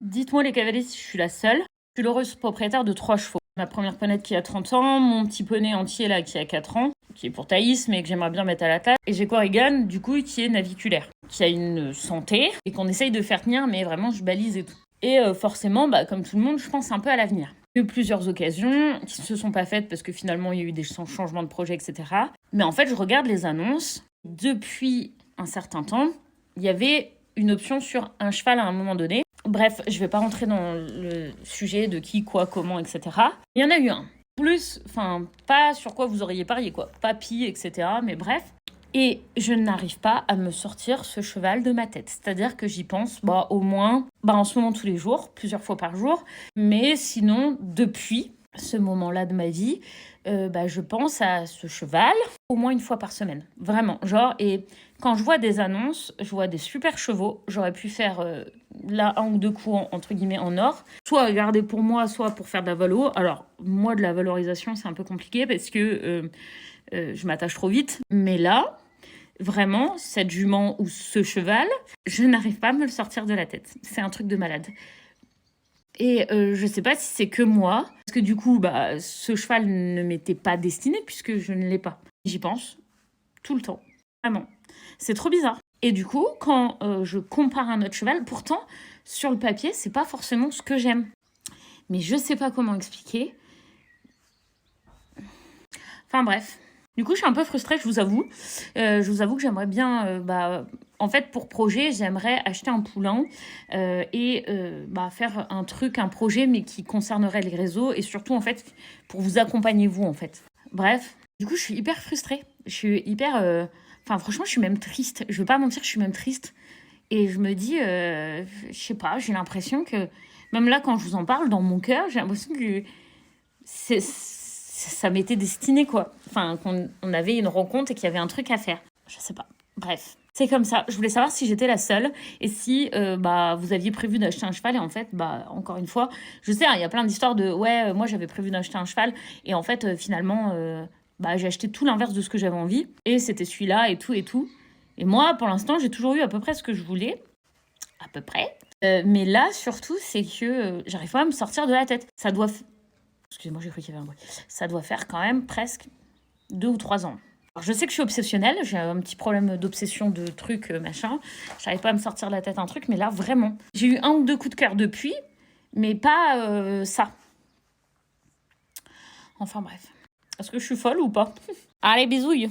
Dites-moi les cavaliers si je suis la seule. Je suis l'heureuse propriétaire de 3 chevaux. Ma première ponette qui a 30 ans, mon petit poney entier là qui a 4 ans, qui est pour Thaïs mais que j'aimerais bien mettre à la table. Et j'ai Corrigan du coup qui est naviculaire, qui a une santé et qu'on essaye de faire tenir mais vraiment je balise et tout. Et forcément, comme tout le monde, je pense un peu à l'avenir. Il y a eu plusieurs occasions qui ne se sont pas faites parce que finalement il y a eu des changements de projet, etc. Mais en fait, je regarde les annonces. Depuis un certain temps, il y avait une option sur un cheval à un moment donné. Bref, je vais pas rentrer dans le sujet de qui, quoi, comment, etc. Il y en a eu un. Plus, pas sur quoi vous auriez parié, quoi. Papy, etc. Mais bref. Et je n'arrive pas à me sortir ce cheval de ma tête. C'est-à-dire que j'y pense, au moins, en ce moment tous les jours, plusieurs fois par jour. Mais sinon, depuis ce moment-là de ma vie, je pense à ce cheval au moins une fois par semaine. Vraiment, et quand je vois des annonces, je vois des super chevaux. J'aurais pu faire là un ou deux coups, entre guillemets, en or. Soit garder pour moi, soit pour faire de la valo. Alors, moi, de la valorisation, c'est un peu compliqué parce que je m'attache trop vite. Mais là, vraiment, cette jument ou ce cheval, je n'arrive pas à me le sortir de la tête. C'est un truc de malade. Et je sais pas si c'est que moi, parce que du coup, ce cheval ne m'était pas destiné puisque je ne l'ai pas. J'y pense tout le temps, vraiment. C'est trop bizarre. Et du coup, quand je compare un autre cheval, pourtant, sur le papier, c'est pas forcément ce que j'aime. Mais je sais pas comment expliquer. Enfin bref. Du coup, je suis un peu frustrée, je vous avoue. Je vous avoue que j'aimerais bien... en fait, pour projet, j'aimerais acheter un poulain et faire un projet, mais qui concernerait les réseaux et surtout, en fait, pour vous accompagner, vous, en fait. Bref. Du coup, je suis hyper frustrée. Je suis hyper... franchement, je suis même triste. Je veux pas mentir, je suis même triste. Et je me dis... je sais pas, j'ai l'impression que... Même là, quand je vous en parle, dans mon cœur, j'ai l'impression que... ça m'était destiné, quoi. Qu'on avait une rencontre et qu'il y avait un truc à faire. Je sais pas. Bref. C'est comme ça. Je voulais savoir si j'étais la seule et si vous aviez prévu d'acheter un cheval. Et en fait, encore une fois, je sais, il y a plein d'histoires de moi j'avais prévu d'acheter un cheval et en fait, finalement, j'ai acheté tout l'inverse de ce que j'avais envie et c'était celui-là et tout et tout. Et moi, pour l'instant, j'ai toujours eu à peu près ce que je voulais. À peu près. Mais là, surtout, c'est que j'arrive pas à me sortir de la tête. Ça doit... Excusez-moi, j'ai cru qu'il y avait un bruit. Ça doit faire quand même presque 2 ou 3 ans. Alors, je sais que je suis obsessionnelle, j'ai un petit problème d'obsession de trucs, machin. J'arrive pas à me sortir de la tête un truc, mais là, vraiment. J'ai eu 1 ou 2 coups de cœur depuis, mais pas ça. Enfin bref. Est-ce que je suis folle ou pas? Allez, bisouilles!